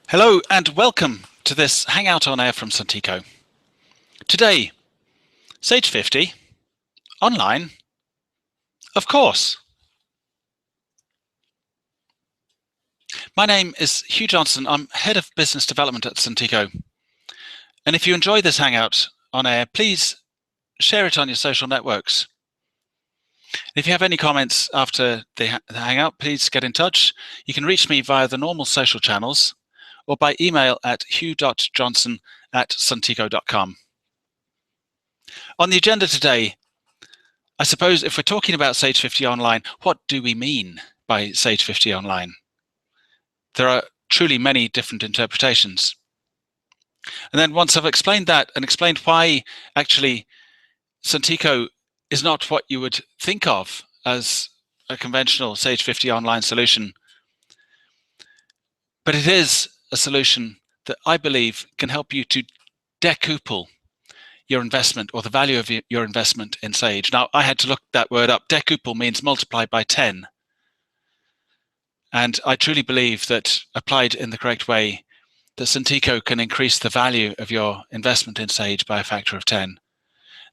Hello and welcome to this Hangout-On-Air from Suntico. Today, Sage 50, online, of course. My name is Hugh Johnson. I'm Head of Business Development at Suntico. And if you enjoy this Hangout-On-Air, please share it on your social networks. If you have any comments after the Hangout, please get in touch. You can reach me via the normal social channels or by email at hugh.johnson@suntico.com. On the agenda today, I suppose if we're talking about Sage 50 Online, what do we mean by Sage 50 Online? There are truly many different interpretations. And then once I've explained that and explained why actually Suntico is not what you would think of as a conventional Sage 50 Online solution, but it is a solution that I believe can help you to decuple your investment or the value of your investment in Sage. Now, I had to look that word up. Decuple means multiply by 10. And I truly believe that applied in the correct way, that Suntico can increase the value of your investment in Sage by a factor of 10.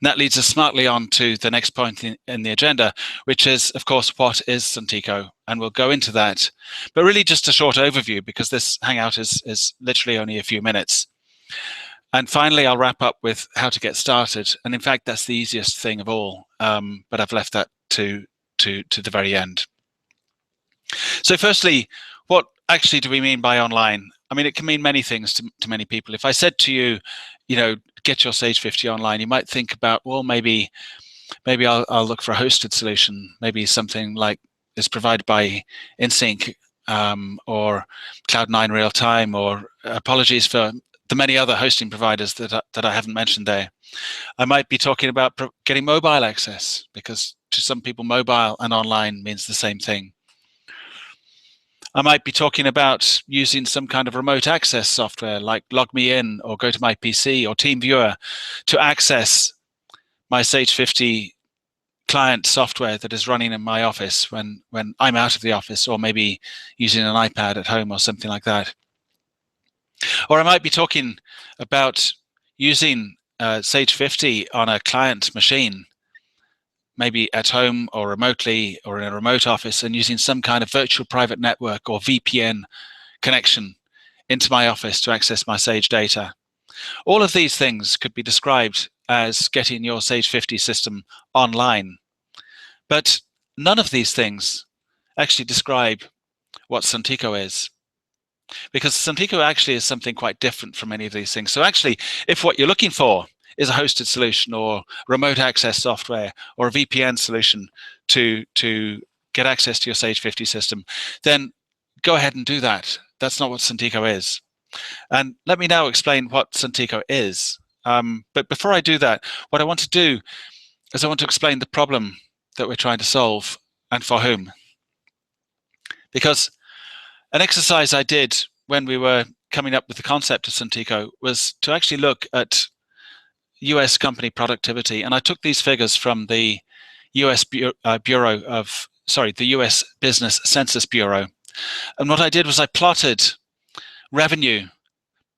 And that leads us smartly on to the next point in the agenda, which is, of course, what is Suntico? And we'll go into that. But really just a short overview, because this Hangout is literally only a few minutes. And finally, I'll wrap up with how to get started. And in fact, that's the easiest thing of all, but I've left that to the very end. So firstly, what actually do we mean by online? I mean, it can mean many things to many people. If I said to you, get your Sage 50 online, you might think about, well, maybe I'll look for a hosted solution, maybe something like is provided by InSync or Cloud9 Real-Time, or apologies for the many other hosting providers that I haven't mentioned there. I might be talking about getting mobile access, because to some people, mobile and online means the same thing. I might be talking about using some kind of remote access software like Log Me In or Go to My PC or TeamViewer to access my Sage 50 client software that is running in my office when I'm out of the office, or maybe using an iPad at home or something like that. Or I might be talking about using Sage 50 on a client machine, maybe at home or remotely or in a remote office, and using some kind of virtual private network or VPN connection into my office to access my Sage data. All of these things could be described as getting your Sage 50 system online. But none of these things actually describe what Suntico is, because Suntico actually is something quite different from any of these things. So actually, if what you're looking for is a hosted solution or remote access software or a VPN solution to get access to your Sage 50 system, then go ahead and do that. That's not what Suntico is. And let me now explain what Suntico is. But before I do that, what I want to do is I want to explain the problem that we're trying to solve and for whom. Because an exercise I did when we were coming up with the concept of Suntico was to actually look at US company productivity. And I took these figures from the US the US Business Census Bureau. And what I did was I plotted revenue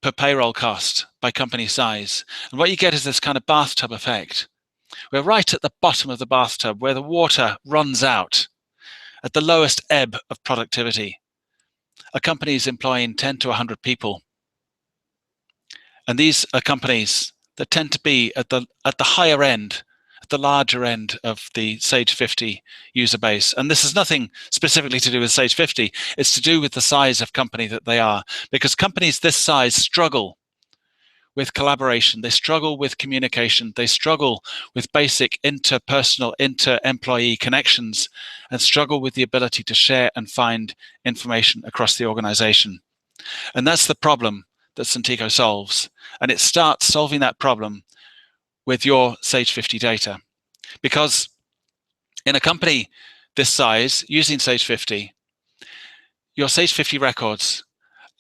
per payroll cost by company size. And what you get is this kind of bathtub effect. We're right at the bottom of the bathtub, where the water runs out at the lowest ebb of productivity. A company is employing 10 to 100 people. And these are companies that tend to be at the higher end, at the larger end of the Sage 50 user base. And this has nothing specifically to do with Sage 50. It's to do with the size of company that they are, because companies this size struggle with collaboration. They struggle with communication. They struggle with basic interpersonal, inter-employee connections, and struggle with the ability to share and find information across the organization. And that's the problem that Suntico solves. And it starts solving that problem with your Sage 50 data. Because in a company this size, using Sage 50, your Sage 50 records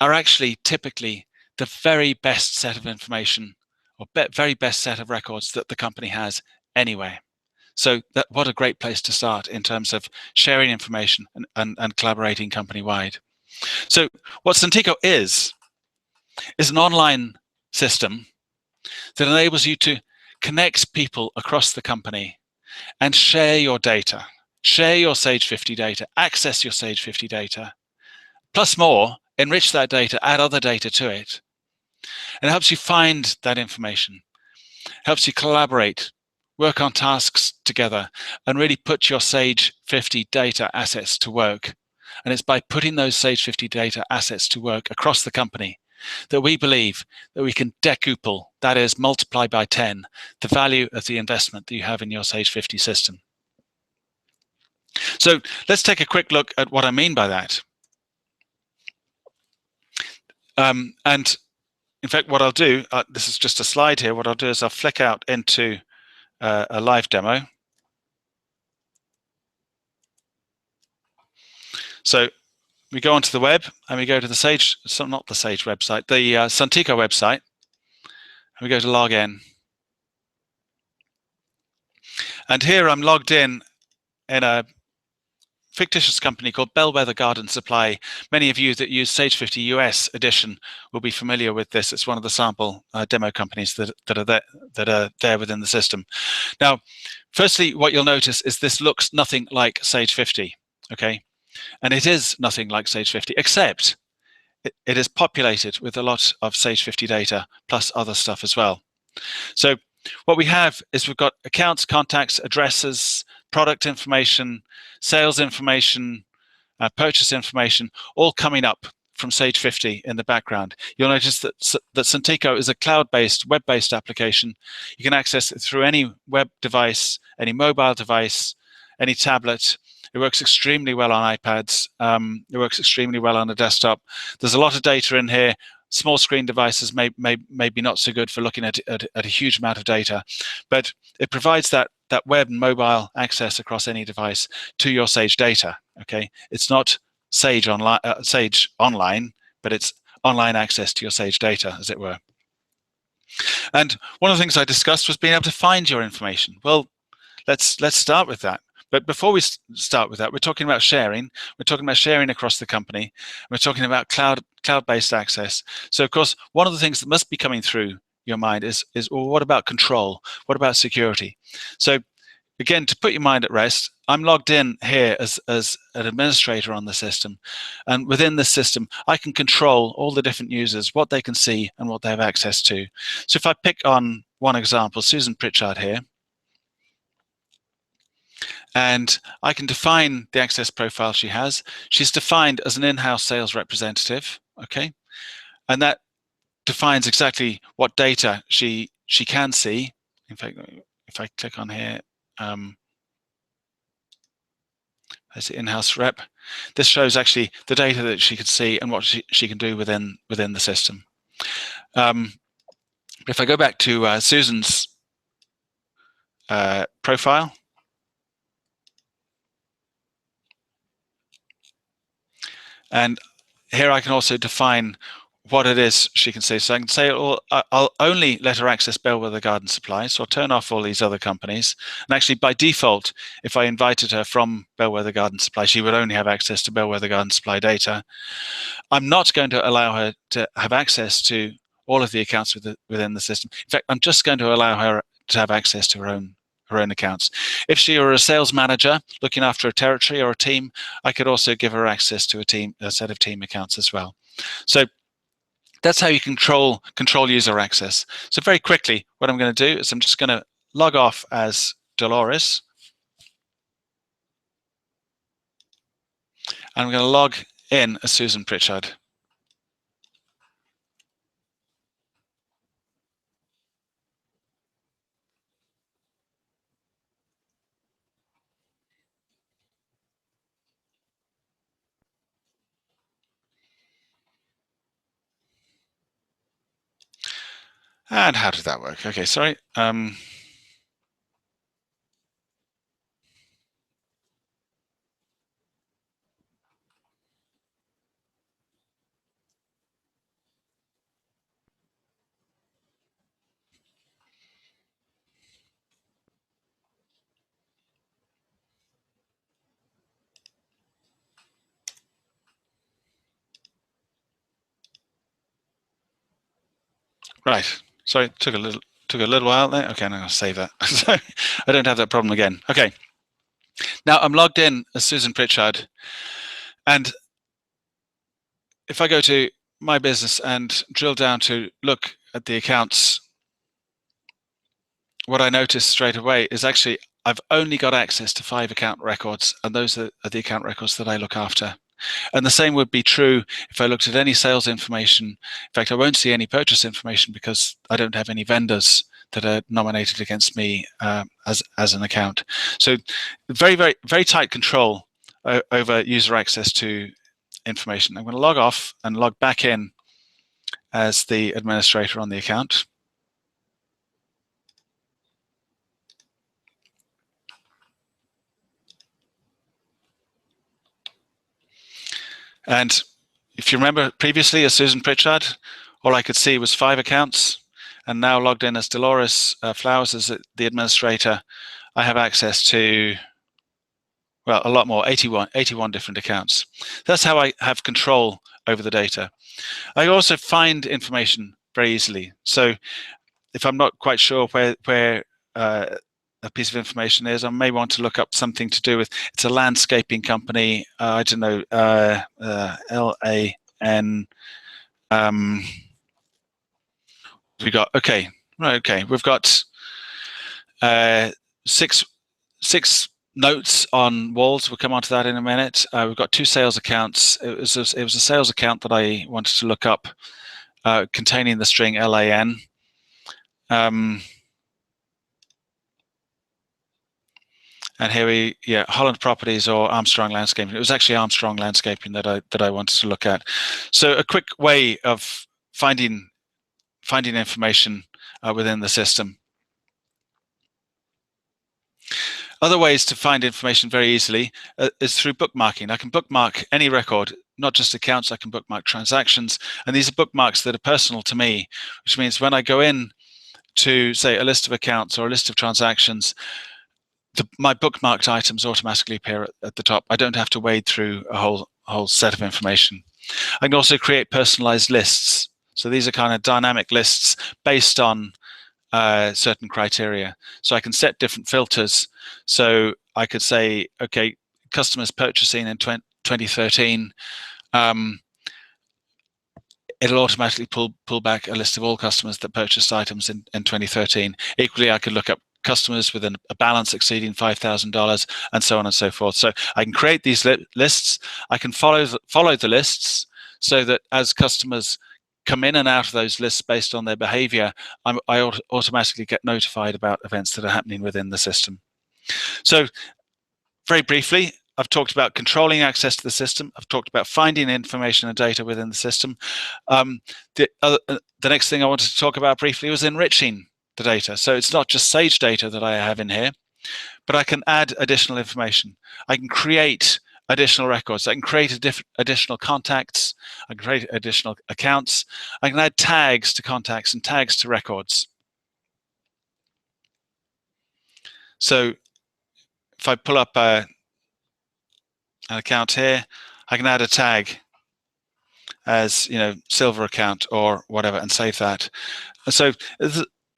are actually typically the very best set of information, or very best set of records that the company has anyway. So what a great place to start in terms of sharing information and collaborating company-wide. So what Suntico is is an online system that enables you to connect people across the company and share your data, share your Sage 50 data, access your Sage 50 data, plus more, enrich that data, add other data to it. And it helps you find that information, helps you collaborate, work on tasks together, and really put your Sage 50 data assets to work. And it's by putting those Sage 50 data assets to work across the company that we believe that we can decuple, that is, multiply by 10, the value of the investment that you have in your Sage 50 system. So let's take a quick look at what I mean by that. And in fact, what I'll do, this is just a slide here, what I'll do is I'll flick out into a live demo. So we go onto the web and we go to the Sage, not the Sage website, the Suntico website, and we go to log in. And here I'm logged in a fictitious company called Bellwether Garden Supply. Many of you that use Sage 50 US edition will be familiar with this. It's one of the sample demo companies that are there within the system. Now, firstly, what you'll notice is this looks nothing like Sage 50, okay? And it is nothing like Sage 50, except it is populated with a lot of Sage 50 data plus other stuff as well. So what we have is we've got accounts, contacts, addresses, product information, sales information, purchase information, all coming up from Sage 50 in the background. You'll notice that Suntico is a cloud-based, web-based application. You can access it through any web device, any mobile device, any tablet. It works extremely well on iPads. It works extremely well on a desktop. There's a lot of data in here. Small screen devices may be not so good for looking at a huge amount of data, but it provides that web and mobile access across any device to your Sage data. Okay, it's not Sage online, but it's online access to your Sage data, as it were. And one of the things I discussed was being able to find your information. Well, let's start with that. But before we start with that, we're talking about sharing. We're talking about sharing across the company. We're talking about cloud-based access. So, of course, one of the things that must be coming through your mind is well, what about control? What about security? So, again, to put your mind at rest, I'm logged in here as an administrator on the system. And within this system, I can control all the different users, what they can see and what they have access to. So if I pick on one example, Susan Pritchard here, and I can define the access profile she has. She's defined as an in-house sales representative, okay? And that defines exactly what data she can see. In fact, if I click on here, as the in-house rep, this shows actually the data that she could see and what she can do within the system. If I go back to Susan's profile, and here I can also define what it is she can see. So I can say, well, I'll only let her access Bellwether Garden Supply. So I'll turn off all these other companies. And actually, by default, if I invited her from Bellwether Garden Supply, she would only have access to Bellwether Garden Supply data. I'm not going to allow her to have access to all of the accounts within the system. In fact, I'm just going to allow her to have access to her own accounts. If she were a sales manager looking after a territory or a team, I could also give her access to a set of team accounts as well. So that's how you control user access. So very quickly, what I'm going to do is I'm just going to log off as Dolores. And I'm going to log in as Susan Pritchard. And how did that work? Okay, sorry. Right. Sorry, took a little while there. Okay, I'm going to save that. So I don't have that problem again. Okay. Now I'm logged in as Susan Pritchard, and if I go to my business and drill down to look at the accounts, what I notice straight away is actually I've only got access to 5 account records, and those are the account records that I look after. And the same would be true if I looked at any sales information. In fact, I won't see any purchase information because I don't have any vendors that are nominated against me as an account. So very, very, very tight control over user access to information. I'm going to log off and log back in as the administrator on the account. And if you remember previously as Susan Pritchard, all I could see was 5 accounts, and now logged in as Dolores Flowers as the administrator, I have access to, well, a lot more, 81 different accounts. That's how I have control over the data. I also find information very easily. So if I'm not quite sure where a piece of information is, I may want to look up something to do with, it's a landscaping company, I don't know, LAN, we got, okay, right, okay, we've got six notes on walls. We'll come on to that in a minute. We've got 2 sales accounts. It was a sales account that I wanted to look up containing the string LAN. And here Holland Properties or Armstrong Landscaping. It was actually Armstrong Landscaping that I wanted to look at. So a quick way of finding information within the system. Other ways to find information very easily is through bookmarking. I can bookmark any record, not just accounts. I can bookmark transactions, and these are bookmarks that are personal to me, which means when I go in to, say, a list of accounts or a list of transactions, my bookmarked items automatically appear at the top. I don't have to wade through a whole set of information. I can also create personalized lists. So these are kind of dynamic lists based on certain criteria. So I can set different filters. So I could say, okay, customers purchasing in 2013, it'll automatically pull back a list of all customers that purchased items in 2013. Equally, I could look up customers with a balance exceeding $5,000 and so on and so forth. So I can create these lists. I can follow the lists so that as customers come in and out of those lists based on their behavior, I automatically get notified about events that are happening within the system. So very briefly, I've talked about controlling access to the system. I've talked about finding information and data within the system. The next thing I wanted to talk about briefly was enriching the data. So it's not just Sage data that I have in here, but I can add additional information. I can create additional records. I can create additional contacts. I can create additional accounts. I can add tags to contacts and tags to records. So if I pull up an account here, I can add a tag as, you know, silver account or whatever and save that. And so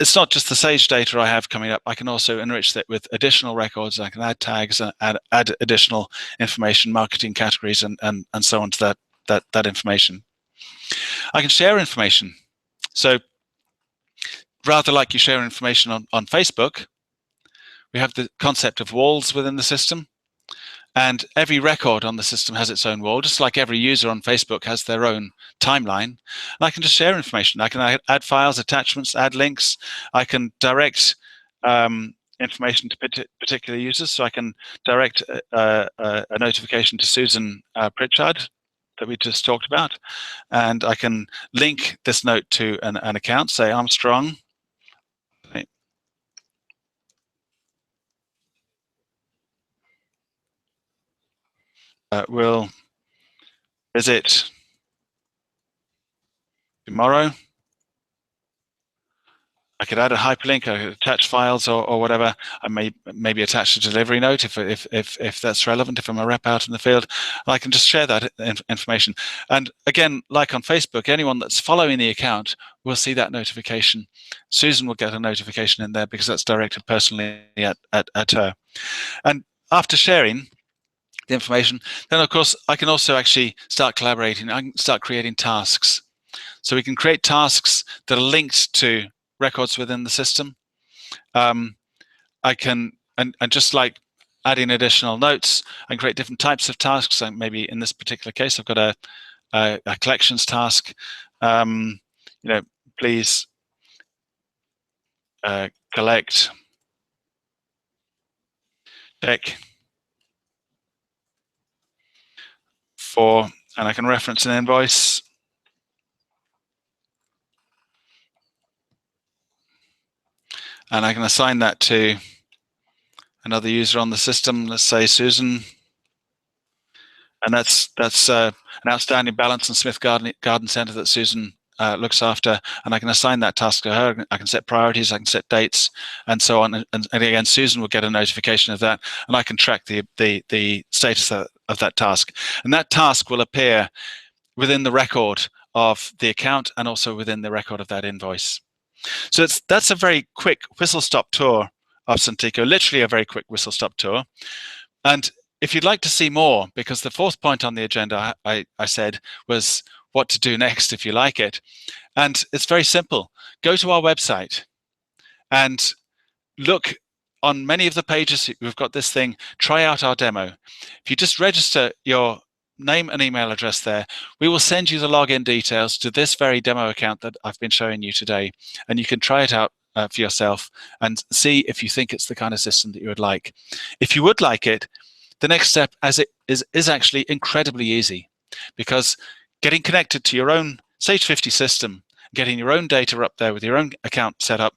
it's not just the Sage data I have coming up. I can also enrich that with additional records. I can add tags and add additional information, marketing categories, and so on to that information. I can share information. So rather like you share information on Facebook, we have the concept of walls within the system. And every record on the system has its own wall, just like every user on Facebook has their own timeline. And I can just share information. I can add files, attachments, add links. I can direct information to particular users. So I can direct a notification to Susan Pritchard that we just talked about. And I can link this note to an account, say Armstrong. Will visit tomorrow. I could add a hyperlink, I could attach files or whatever. I maybe attach a delivery note if that's relevant, if I'm a rep out in the field. I can just share that information. And again, like on Facebook, anyone that's following the account will see that notification. Susan will get a notification in there because that's directed personally at her. And after sharing the information, then of course I can also actually start collaborating. I can start creating tasks. So we can create tasks that are linked to records within the system. I can, and just like adding additional notes, I can create different types of tasks. And maybe in this particular case, I've got a collections task. Please collect check for, and I can reference an invoice. And I can assign that to another user on the system, let's say Susan. And that's an outstanding balance in Smith Garden Centre that Susan looks after. And I can assign that task to her. I can set priorities, I can set dates, and so on. And again, Susan will get a notification of that, and I can track the status of that task. And that task will appear within the record of the account and also within the record of that invoice. So that's a very quick whistle-stop tour of Suntico, literally a very quick whistle-stop tour. And if you'd like to see more, because the fourth point on the agenda I said was what to do next if you like it. And it's very simple. Go to our website and look on many of the pages. We've got this thing, try out our demo. If you just register your name and email address there, we will send you the login details to this very demo account that I've been showing you today, and you can try it out for yourself and see if you think it's the kind of system that you would like. If you would like it, the next step is actually incredibly easy, because getting connected to your own Sage 50 system, getting your own data up there with your own account set up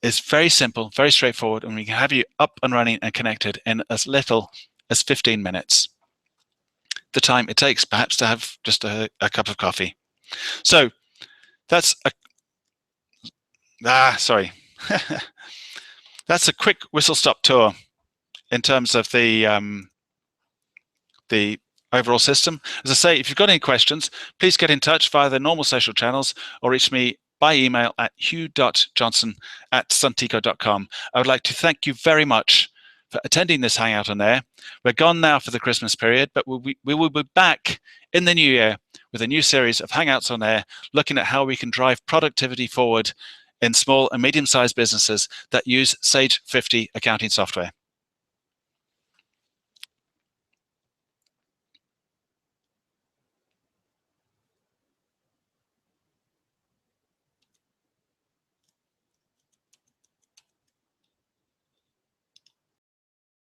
is very simple, very straightforward, and we can have you up and running and connected in as little as 15 minutes. The time it takes perhaps to have just a cup of coffee. So that's sorry. That's a quick whistle-stop tour in terms of the overall system. As I say, if you've got any questions, please get in touch via the normal social channels or reach me by email at hugh.johnson@suntico.com. I would like to thank you very much for attending this Hangout-On-Air. We're gone now for the Christmas period, but we will be back in the new year with a new series of Hangouts-On-Air, looking at how we can drive productivity forward in small and medium-sized businesses that use Sage 50 accounting software.